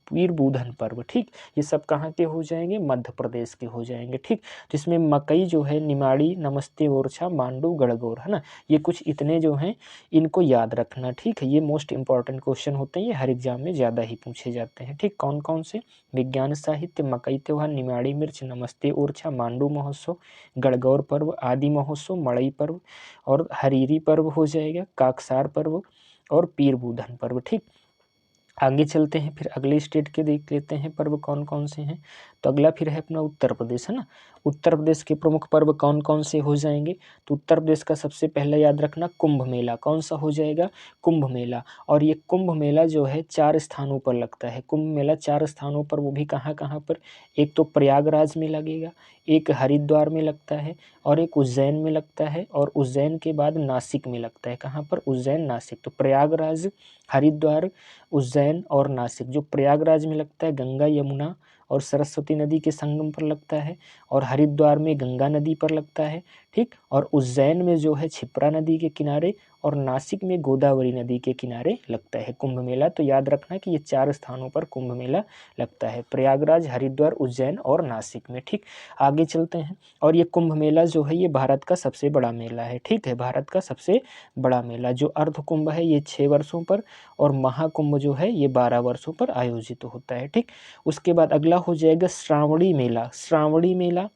Speaker 1: पीर बूधन पर्व। ठीक, ये सब कहाँ के हो जाएंगे? मध्य प्रदेश के हो जाएंगे। ठीक, तो इसमें मकई जो है, निमाड़ी, नमस्ते ओरछा, मांडू, गणगौर, है ना, ये कुछ इतने जो हैं इनको याद रखना। ठीक है, ये मोस्ट इंपॉर्टेंट क्वेश्चन होते हैं, ये हर एग्जाम में ज़्यादा ही पूछे जाते हैं। ठीक, कौन कौन से? विज्ञान साहित्य, मकई त्यौहार, निमाड़ी मिर्च, नमस्ते ओरछा, मांडू महोत्सव, गणगौर पर्व, आदि महोत्सव, मड़ई पर्व और हरीरी पर्व हो जाएगा, काकसार पर्व और पीर बूधन पर्व। ठीक, आगे चलते हैं, फिर अगले स्टेट के देख लेते हैं पर्व कौन कौन से हैं। तो अगला फिर है अपना उत्तर प्रदेश, है ना। उत्तर प्रदेश के प्रमुख पर्व कौन कौन से हो जाएंगे? तो उत्तर प्रदेश का सबसे पहले याद रखना कुंभ मेला। कौन सा हो जाएगा? कुंभ मेला। और ये कुंभ मेला जो है 4 स्थानों पर लगता है। कुंभ मेला 4 स्थानों पर, वो भी कहाँ कहाँ पर? एक तो प्रयागराज में लगेगा, एक हरिद्वार में लगता है और एक उज्जैन में लगता है और उज्जैन के बाद नासिक में लगता है। कहाँ पर? उज्जैन, नासिक। तो प्रयागराज, हरिद्वार, उज्जैन और नासिक। जो प्रयागराज में लगता है गंगा यमुना और सरस्वती नदी के संगम पर लगता है और हरिद्वार में गंगा नदी पर लगता है। ठीक, और उज्जैन में जो है क्षिप्रा नदी के किनारे और नासिक में गोदावरी नदी के किनारे लगता है कुंभ मेला। तो याद रखना कि ये 4 स्थानों पर कुंभ मेला लगता है, प्रयागराज, हरिद्वार, उज्जैन और नासिक में। ठीक, आगे चलते हैं। और ये कुंभ मेला जो है ये भारत का सबसे बड़ा मेला है। ठीक है, भारत का सबसे बड़ा मेला। जो अर्ध कुंभ है ये 6 वर्षों पर और महाकुंभ जो है ये 12 वर्षों पर आयोजित होता है। ठीक, उसके बाद अगला हो जाएगा श्रावणी मेला। श्रावणी मेला,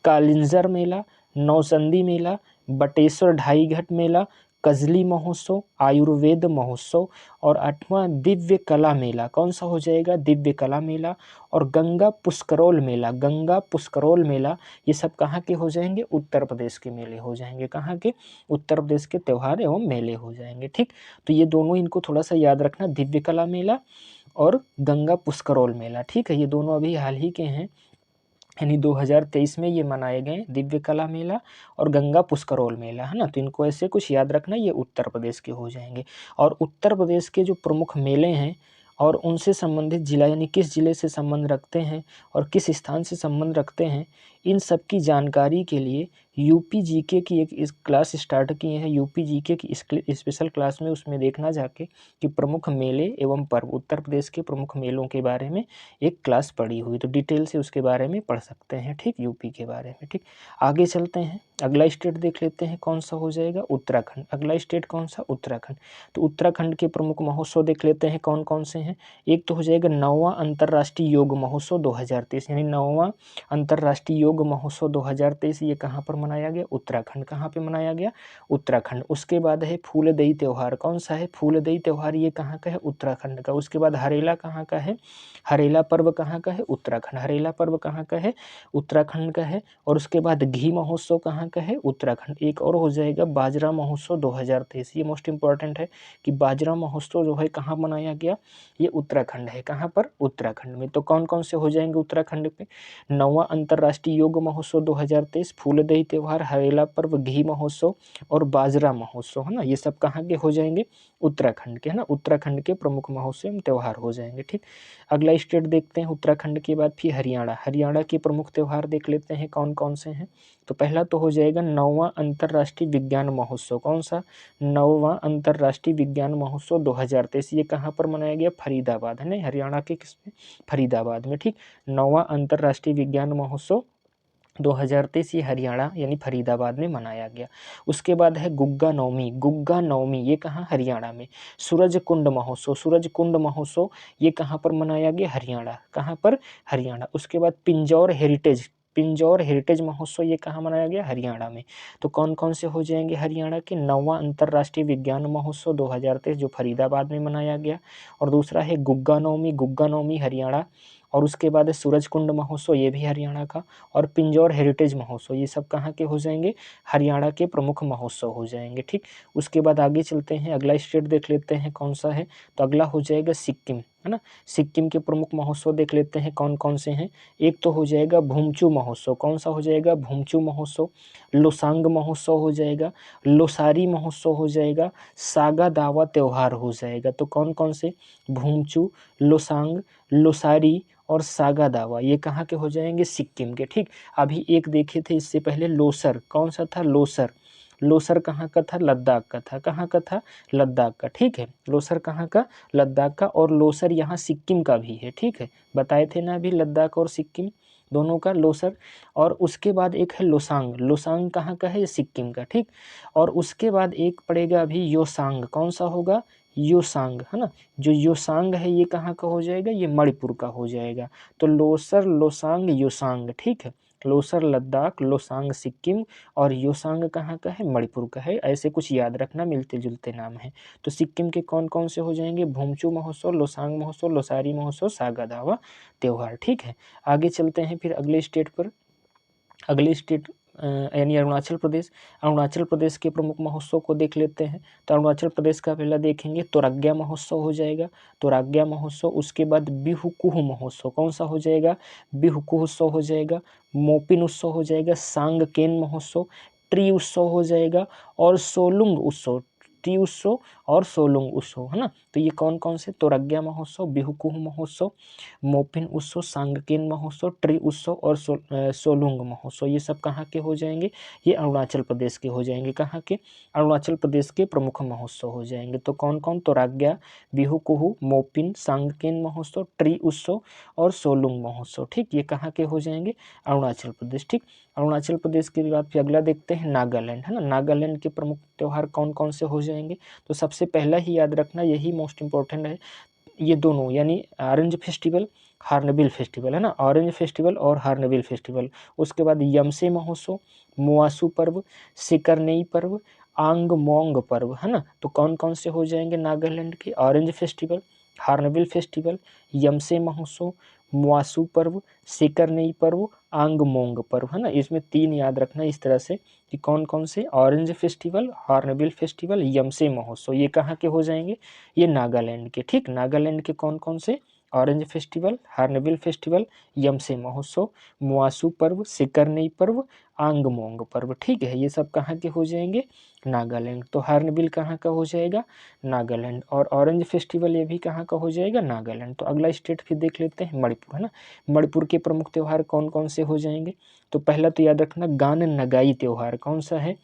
Speaker 1: कालिंजर मेला, नौचंदी मेला, बटेश्वर ढाई घाट मेला, कजली महोत्सव, आयुर्वेद महोत्सव और 8वां दिव्य कला मेला। कौन सा हो जाएगा? दिव्य कला मेला और गंगा पुष्करोल मेला। गंगा पुष्करोल मेला, ये सब कहाँ के हो जाएंगे? उत्तर प्रदेश के मेले हो जाएंगे। कहाँ के? उत्तर प्रदेश के त्यौहार एवं मेले हो जाएंगे। ठीक, तो ये दोनों इनको थोड़ा सा याद रखना, दिव्य कला मेला और गंगा पुष्करोल मेला। ठीक है, ये दोनों अभी हाल ही के हैं, यानी 2023 में ये मनाए गए, दिव्य कला मेला और गंगा पुष्करोल मेला, है ना। तो इनको ऐसे कुछ याद रखना, ये उत्तर प्रदेश के हो जाएंगे। और उत्तर प्रदेश के जो प्रमुख मेले हैं और उनसे संबंधित जिला, यानी किस जिले से संबंध रखते हैं और किस स्थान से संबंध रखते हैं, इन सब की जानकारी के लिए यूपी जीके की एक इस क्लास स्टार्ट किए हैं। यूपी जीके की स्पेशल क्लास में उसमें देखना जाके कि प्रमुख मेले एवं पर्व, उत्तर प्रदेश के प्रमुख मेलों के बारे में एक क्लास पड़ी हुई, तो डिटेल से उसके बारे में पढ़ सकते हैं। ठीक, यूपी के बारे में। ठीक, आगे चलते हैं, अगला स्टेट देख लेते हैं कौन सा हो जाएगा? उत्तराखंड। अगला स्टेट कौन सा? उत्तराखंड। तो उत्तराखंड के प्रमुख महोत्सव देख लेते हैं कौन कौन से हैं। एक तो हो जाएगा 9वां अंतर्राष्ट्रीय योग महोत्सव 2023, यानी 9वां अंतर्राष्ट्रीय योग योग महोत्सव 2023 ये कहाँ पर मनाया गया? उत्तराखंड। कहाँ पे मनाया गया? उत्तराखंड। उसके बाद है फूलदेई त्यौहार, कौन सा है? फूलदेई त्यौहार, ये कहाँ का है? उत्तराखंड का। उसके बाद हरेला कहाँ का है? हरेला पर्व कहाँ का है? उत्तराखंड। हरेला पर्व कहाँ का है? उत्तराखंड का है। और उसके बाद घी महोत्सव कहाँ का है? उत्तराखंड। एक और हो जाएगा बाजरा महोत्सव 2023, ये मोस्ट इंपॉर्टेंट है कि बाजरा महोत्सव जो है कहाँ मनाया गया? ये उत्तराखंड है। कहाँ पर? उत्तराखंड में। तो कौन कौन से हो जाएंगे उत्तराखंड पे? 9वां अंतर्राष्ट्रीय योग महोत्सव 2023, फूलदेई त्योहार, हरेला पर्व, घी महोत्सव और बाजरा महोत्सव, है ना, ये सब कहाँ के हो जाएंगे? उत्तराखंड के, है ना, उत्तराखंड के प्रमुख महोत्सव एवं त्यौहार हो जाएंगे। ठीक, अगला स्टेट देखते हैं उत्तराखंड के बाद फिर हरियाणा। हरियाणा के प्रमुख त्यौहार देख लेते हैं कौन कौन से हैं। तो पहला तो हो जाएगा 9वां अंतर्राष्ट्रीय विज्ञान महोत्सव, कौन सा? 9वां अंतर्राष्ट्रीय विज्ञान महोत्सव 2023, ये कहाँ पर मनाया गया? फरीदाबाद, है ना, हरियाणा के किस में? फरीदाबाद में। ठीक, 9वां अंतर्राष्ट्रीय विज्ञान महोत्सव 2023 ये हरियाणा यानी फरीदाबाद में मनाया गया। उसके बाद है गुग्गा नवमी। गुग्गा नवमी ये कहाँ? हरियाणा में। सूरज कुंड महोत्सव, सूरज कुंड महोत्सव ये कहाँ पर मनाया गया? हरियाणा। कहाँ पर? हरियाणा। उसके बाद पिंजौर हेरिटेज, पिंजौर हेरिटेज महोत्सव ये कहाँ मनाया गया? हरियाणा में। तो कौन कौन से हो जाएंगे हरियाणा के? 9वां अंतर्राष्ट्रीय विज्ञान महोत्सव 2023 जो फरीदाबाद में मनाया गया, और दूसरा है गुग्गा नवमी, गुग्गा नवमी हरियाणा, और उसके बाद है सूरज कुंड महोत्सव ये भी हरियाणा का, और पिंजौर हेरिटेज महोत्सव ये सब कहाँ के हो जाएंगे? हरियाणा के प्रमुख महोत्सव हो जाएंगे। ठीक, उसके बाद आगे चलते हैं, अगला स्टेट देख लेते हैं कौन सा है। तो अगला हो जाएगा सिक्किम, है ना। सिक्किम के प्रमुख महोत्सव देख लेते हैं कौन कौन से हैं। एक तो हो जाएगा भूमचू महोत्सव, कौन सा हो जाएगा? भूमचू महोत्सव। लोसांग महोत्सव हो जाएगा, लोसारी महोत्सव हो जाएगा, सागा दावा त्यौहार हो जाएगा। तो कौन कौन से? भूमचू, लोसांग, लोसारी और सागा दावा ये कहाँ के हो जाएंगे? सिक्किम के। ठीक, अभी एक देखे थे इससे पहले लोसर, कौन सा था? लोसर। लोसर कहाँ का था? लद्दाख का था। कहाँ का था? लद्दाख का। ठीक है, लोसर कहाँ का? लद्दाख का। और लोसर यहाँ सिक्किम का भी है। ठीक है, बताए थे ना अभी लद्दाख और सिक्किम दोनों का लोसर। और उसके बाद एक है लोसांग, लोसांग कहाँ का है? ये सिक्किम का। ठीक, और उसके बाद एक पड़ेगा अभी योसांग, कौन सा होगा? योसांग, है ना। जो योसांग है ये कहाँ का हो जाएगा? ये मणिपुर का हो जाएगा। तो लोसर, लोसांग, योसांग। ठीक है, लोसर लद्दाख, लोसांग सिक्किम और योसांग कहाँ का है? मणिपुर का है। ऐसे कुछ याद रखना, मिलते जुलते नाम हैं। तो सिक्किम के कौन कौन से हो जाएंगे? भूमचू महोत्सव, लोसांग महोत्सव, लोसारी महोत्सव, सागा दावा त्यौहार। ठीक है, आगे चलते हैं फिर अगले स्टेट पर। अगले स्टेट यानी अरुणाचल प्रदेश। अरुणाचल प्रदेश के प्रमुख महोत्सव को देख लेते हैं। तो अरुणाचल प्रदेश का पहला देखेंगे तोराग्या महोत्सव हो जाएगा, तोराग्या महोत्सव। उसके बाद बिहुकुह महोत्सव, कौन सा हो जाएगा? बिहुकुह उत्सव हो जाएगा, मोपिन उत्सव हो जाएगा, सांगकेन महोत्सव, ट्री उत्सव हो जाएगा और सोलुंग उत्सव, ट्री उत्सव और सोलुंग उत्सव, है ना। तो ये कौन कौन से? तोराग्या महोत्सव, बिहुकुह महोत्सव, मोपिन उत्सव, सांगकेन महोत्सव, ट्री उत्सव और सोलुंग महोत्सव, ये सब कहाँ के हो जाएंगे? ये अरुणाचल प्रदेश के हो जाएंगे। कहाँ के? अरुणाचल प्रदेश के प्रमुख महोत्सव हो जाएंगे। तो कौन कौन? तोराग्या, बिहुकुहू, मोपिन, सांगकेन महोत्सव, ट्री उत्सव और सोलुंग महोत्सव। ठीक, ये कहाँ के हो जाएंगे? अरुणाचल प्रदेश। ठीक, अरुणाचल प्रदेश के बाद फिर अगला देखते हैं नागालैंड, है ना। नागालैंड के प्रमुख त्यौहार कौन कौन से हो जाएंगे? तो सबसे पहला ही याद रखना, यही मोस्ट इंपॉर्टेंट है, ये दोनों यानी ऑरेंज फेस्टिवल, हार्नबिल फेस्टिवल, है ना, ऑरेंज फेस्टिवल और हार्नबिल फेस्टिवल। उसके बाद यमसे महोत्सव, मुआसू पर्व, सिकरनेई पर्व, आंग मोंग पर्व, है ना। तो कौन कौन से हो जाएंगे नागालैंड के? ऑरेंज फेस्टिवल, हार्नबिल फेस्टिवल, यमसे महोत्सव, मुआसू पर्व, सिकरनेई पर्व, आंग मोंग पर्व, है ना। इसमें 3 याद रखना इस तरह से कि कौन कौन से? ऑरेंज फेस्टिवल, हार्नबिल फेस्टिवल, यमसे महोत्सव, ये कहाँ के हो जाएंगे? ये नागालैंड के। ठीक, नागालैंड के कौन कौन से? ऑरेंज फेस्टिवल, हार्नबिल फेस्टिवल, यमसे महोत्सव, मुआसू पर्व, सिकरनेई पर्व, आंगमोंग पर्व। ठीक है, ये सब कहाँ के हो जाएंगे? नागालैंड। तो हार्नबिल कहाँ का हो जाएगा? नागालैंड। और ऑरेंज फेस्टिवल ये भी कहाँ का हो जाएगा? नागालैंड। तो अगला स्टेट फिर देख लेते हैं मणिपुर, है ना। मणिपुर के प्रमुख त्यौहार कौन कौन से हो जाएंगे? तो पहला तो याद रखना गान नगाई त्यौहार, कौन सा है?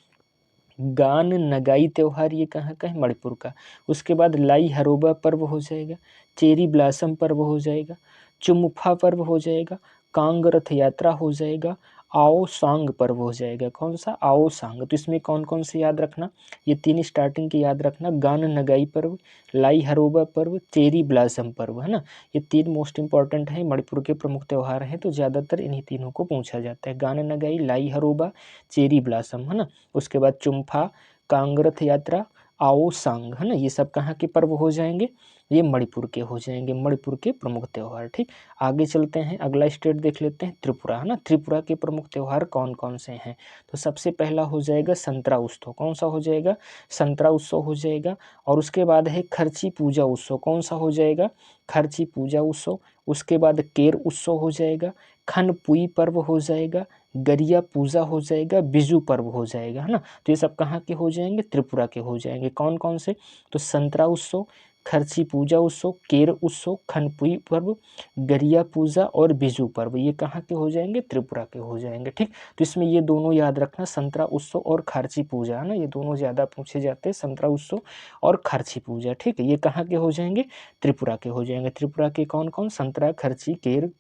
Speaker 1: गान नगाई त्यौहार, ये कहाँ का है? मणिपुर का। उसके बाद लाई हरोबा पर्व हो जाएगा, चेरी ब्लासम पर्व हो जाएगा, चुमुफा पर्व हो जाएगा, कांग रथ यात्रा हो जाएगा, आओ सांग पर्व हो जाएगा। कौन सा? आओ सांग। तो इसमें कौन कौन से याद रखना, ये 3 स्टार्टिंग के याद रखना, गान नगाई पर्व, लाई हरोबा पर्व, चेरी ब्लॉसम पर्व, है ना। ये 3 मोस्ट इंपॉर्टेंट हैं, मणिपुर के प्रमुख त्यौहार हैं, तो ज़्यादातर इन्हीं तीनों को पूछा जाता है, गान नगाई, लाई हरोबा, चेरी ब्लॉसम, है ना। उसके बाद चुम्फा, कांगरथ यात्रा, आओ सांग, है ना। ये सब कहाँ के पर्व हो जाएंगे? ये मणिपुर के हो जाएंगे, मणिपुर के प्रमुख त्यौहार। ठीक, आगे चलते हैं, अगला स्टेट देख लेते हैं त्रिपुरा, है ना। त्रिपुरा के प्रमुख त्यौहार कौन कौन से हैं? तो सबसे पहला हो जाएगा संतरा उत्सव। कौन सा हो जाएगा? संतरा उत्सव हो जाएगा। और उसके बाद है खर्ची पूजा उत्सव। कौन सा हो जाएगा? खर्ची पूजा उत्सव। उसके बाद केर उत्सव हो जाएगा, खनपुई पर्व हो जाएगा, गरिया पूजा हो जाएगा, बिजू पर्व हो जाएगा, है ना। तो ये सब कहाँ के हो जाएंगे? त्रिपुरा के हो जाएंगे। कौन कौन से? तो संतरा उत्सव, खर्ची पूजा उत्सव, केर उत्सव, खनपुई पर्व, गरिया पूजा और बिजू पर्व, ये कहाँ के हो जाएंगे? त्रिपुरा के हो जाएंगे। ठीक, तो इसमें ये दोनों याद रखना, संतरा उत्सव और खर्ची पूजा, है ना, ये दोनों ज़्यादा पूछे जाते हैं, संतरा उत्सव और खर्ची पूजा। ठीक है, ये कहाँ के हो जाएंगे? त्रिपुरा के हो जाएंगे। त्रिपुरा के कौन कौन? संतरा, खर्ची, केर,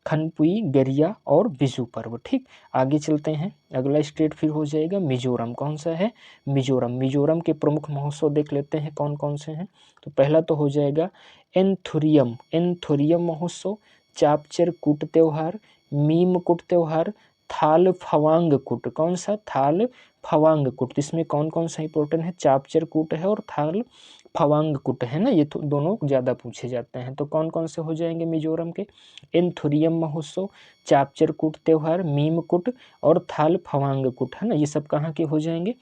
Speaker 1: खनपुई, गरिया और बिजू पर्व। ठीक, आगे चलते हैं, अगला स्टेट फिर हो जाएगा मिजोरम। कौन सा है? मिजोरम। मिजोरम के प्रमुख महोत्सव देख लेते हैं कौन कौन से हैं। तो पहला तो हो जाएगा एंथुरियम, एंथुरियम महोत्सव, चापचर कूट त्यौहार, मीम कूट त्यौहार, थाल फवांग कूट। कौन सा? थाल फवांग कूट। इसमें कौन कौन सा इंपॉर्टेंट है? चापचर कूट है और थाल फवांग कूट है ना, ये तो दोनों ज़्यादा पूछे जाते हैं। तो कौन कौन से हो जाएंगे मिजोरम के? एंथुरियम महोत्सव, चापचर कूट त्यौहार, मीम कूट और थाल फवांग कूट, है ना, ये सब कहाँ के हो जाएंगे?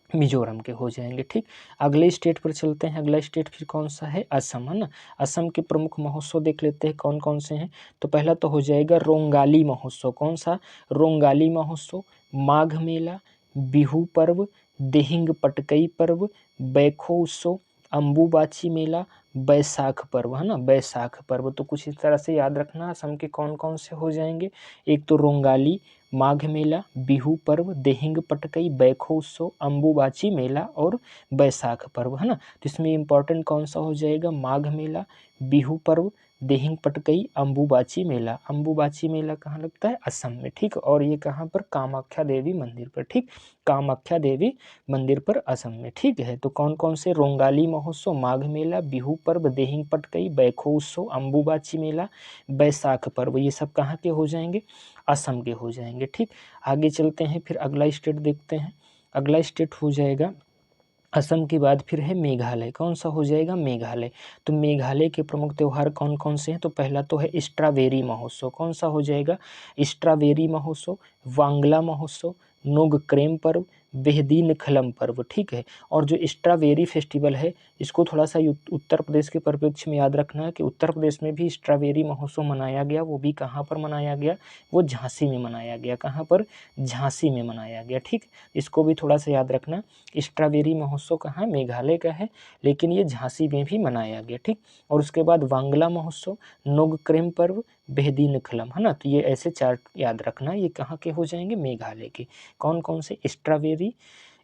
Speaker 1: मिजोरम के हो जाएंगे। ठीक, अगले स्टेट पर चलते हैं, अगला स्टेट फिर कौन सा है? असम, है ना। असम के प्रमुख महोत्सव देख लेते हैं कौन कौन से हैं। तो पहला तो हो जाएगा रोंगाली महोत्सव। कौन सा? रोंगाली महोत्सव, माघ मेला, बिहू पर्व, दिहिंग पटकई पर्व, बैखो उत्सव, अम्बुबाची मेला, बैसाख पर्व, है ना, बैसाख पर्व। तो कुछ इस तरह से याद रखना, असम के कौन कौन से हो जाएंगे। एक तो रोंगाली, माघ मेला, बिहू पर्व, दिहिंग पटकई, बैखो उत्सव, अम्बुबाची मेला और बैसाख पर्व, है ना। तो इसमें इंपॉर्टेंट कौन सा हो जाएगा? माघ मेला, बिहू पर्व, दिहिंग पटकई, अम्बुबाची मेला। अम्बुबाची मेला कहाँ लगता है? असम में। ठीक, और ये कहाँ पर? कामाख्या देवी मंदिर पर। ठीक, कामाख्या देवी मंदिर पर असम में। ठीक है, तो कौन कौन से? रोंगाली महोत्सव, माघ मेला, बिहू पर्व, दिहिंग पटकई, बैखो उत्सव, अम्बुबाची मेला, बैसाख पर्व, ये सब कहाँ के हो जाएंगे? असम के हो जाएंगे। ठीक, आगे चलते हैं, फिर अगला स्टेट देखते हैं। अगला स्टेट हो जाएगा असम के बाद फिर है मेघालय। कौन सा हो जाएगा? मेघालय। तो मेघालय के प्रमुख त्यौहार कौन कौन से हैं? तो पहला तो है स्ट्रॉबेरी महोत्सव। कौन सा हो जाएगा? स्ट्रॉबेरी महोत्सव, वांगला महोत्सव, नोग क्रेम पर्व, बेहदीन खलम पर्व। ठीक है, और जो स्ट्रॉबेरी फेस्टिवल है, इसको थोड़ा सा उत्तर प्रदेश के परिप्रेक्ष्य में याद रखना है कि उत्तर प्रदेश में भी स्ट्रॉबेरी महोत्सव मनाया गया। वो भी कहाँ पर मनाया गया? वो झांसी में मनाया गया। कहाँ पर? झांसी में मनाया गया। ठीक, इसको भी थोड़ा सा याद रखना। स्ट्रॉबेरी महोत्सव कहाँ? मेघालय का है, लेकिन ये झांसी में भी मनाया गया। ठीक, और उसके बाद वांगला महोत्सव, नोग क्रेम पर्व, बेहदीन खलम, है ना। तो ये ऐसे चार्ट याद रखना, ये कहाँ के हो जाएंगे? मेघालय के। कौन कौन से? स्ट्रॉबेरी,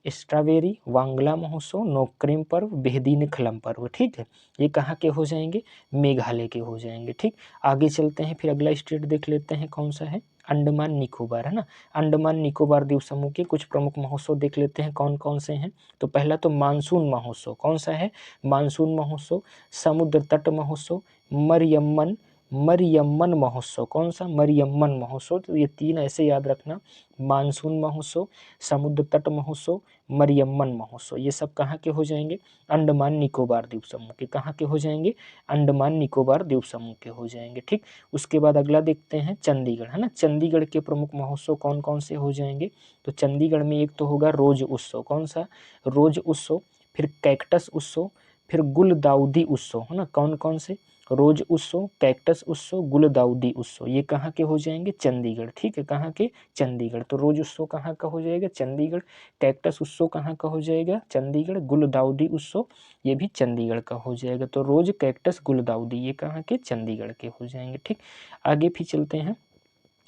Speaker 1: स्ट्रॉबेरी, वांगला महोत्सव, नोक्रेम पर्व, बेहदीन खलम पर्व। ठीक है, ये कहाँ के हो जाएंगे? मेघालय के हो जाएंगे। ठीक, आगे चलते हैं, फिर अगला स्टेट देख लेते हैं कौन सा है? अंडमान निकोबार, है ना। अंडमान निकोबार द्वीप समूह के कुछ प्रमुख महोत्सव देख लेते हैं कौन कौन से हैं। तो पहला तो मानसून महोत्सव। कौन सा है? मानसून महोत्सव, समुद्र तट महोत्सव, मरियम्मन, मरियम्मन महोत्सव। कौन सा? मरियम्मन महोत्सव। तो ये 3 ऐसे याद रखना, मानसून महोत्सव, समुद्र तट महोत्सव, मरियम्मन महोत्सव, ये सब कहाँ के हो जाएंगे? अंडमान निकोबार द्वीप समूह के। कहाँ के हो जाएंगे? अंडमान निकोबार द्वीप समूह के हो जाएंगे। ठीक, उसके बाद अगला देखते हैं चंडीगढ़, है ना। चंडीगढ़ के प्रमुख महोत्सव कौन कौन से हो जाएंगे? तो चंडीगढ़ में एक तो होगा रोज उत्सव। कौन सा? रोज उत्सव, फिर कैक्टस उत्सव, फिर गुलदाउदी उत्सव, है ना। कौन कौन से? रोज उत्सव, कैक्टस उत्सव, गुलदाउदी उत्सव, ये कहाँ के हो जाएंगे? चंडीगढ़। ठीक है, कहाँ के? चंडीगढ़। तो रोज उत्सव कहाँ का हो जाएगा? चंडीगढ़। कैक्टस उत्सव कहाँ का हो जाएगा? चंडीगढ़। गुलदाउदी उत्सव ये भी चंडीगढ़ का हो जाएगा। तो रोज, कैक्टस, गुलदाउदी, ये कहाँ के? चंडीगढ़ के हो जाएंगे। ठीक, आगे फिर चलते हैं,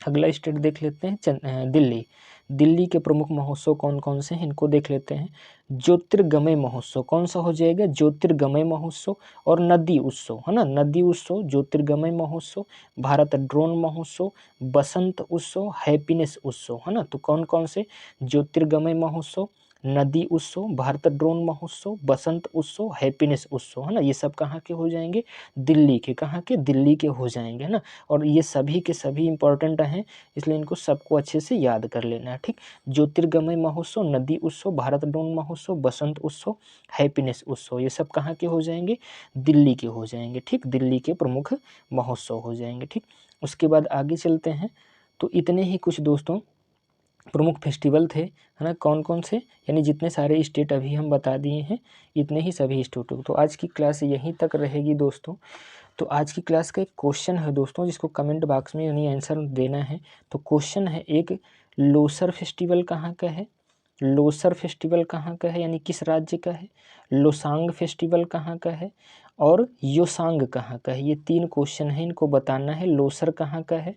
Speaker 1: अगला स्टेट देख लेते हैं दिल्ली। दिल्ली के प्रमुख महोत्सव कौन कौन से हैं, इनको देख लेते हैं। ज्योतिर्गमय महोत्सव कौन सा हो जाएगा, ज्योतिर्गमय महोत्सव। और नदी उत्सव है ना, नदी उत्सव, ज्योतिर्गमय महोत्सव, भारत ड्रोन महोत्सव, बसंत उत्सव, हैप्पीनेस उत्सव, है ना। तो कौन कौन से, ज्योतिर्गमय महोत्सव, नदी उत्सव, भारत ड्रोन महोत्सव, बसंत उत्सव, हैप्पीनेस उत्सव, है ना। ये सब कहाँ के हो जाएंगे, दिल्ली के, कहाँ के, दिल्ली के हो जाएंगे, है ना। और ये सभी के सभी इंपॉर्टेंट हैं, इसलिए इनको सबको अच्छे से याद कर लेना है, ठीक। ज्योतिर्गमय महोत्सव, नदी उत्सव, भारत ड्रोन महोत्सव, बसंत उत्सव, हैप्पीनेस उत्सव, ये सब कहाँ के हो जाएंगे, दिल्ली के हो जाएंगे, ठीक। दिल्ली के प्रमुख महोत्सव हो जाएंगे, ठीक। उसके बाद आगे चलते हैं। तो इतने ही कुछ दोस्तों प्रमुख फेस्टिवल थे, है ना, कौन कौन से, यानी जितने सारे स्टेट अभी हम बता दिए हैं, इतने ही सभी स्टेटों। तो आज की क्लास यहीं तक रहेगी दोस्तों। तो आज की क्लास का एक क्वेश्चन है दोस्तों, जिसको कमेंट बॉक्स में यानी आंसर देना है। तो क्वेश्चन है एक, लोसर फेस्टिवल कहाँ का है, लोसर फेस्टिवल कहाँ का है, यानी किस राज्य का है। लोसांग फेस्टिवल कहाँ का है, और योसांग कहाँ का है। ये 3 क्वेश्चन है, इनको बताना है। लोसर कहाँ का है,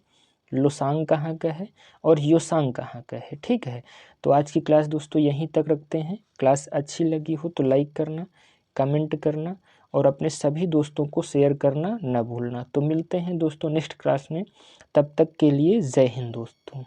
Speaker 1: लोसांग कहाँ का है, और योसांग कहाँ का है, ठीक है। तो आज की क्लास दोस्तों यहीं तक रखते हैं। क्लास अच्छी लगी हो तो लाइक करना, कमेंट करना, और अपने सभी दोस्तों को शेयर करना न भूलना। तो मिलते हैं दोस्तों नेक्स्ट क्लास में, तब तक के लिए जय हिंद दोस्तों।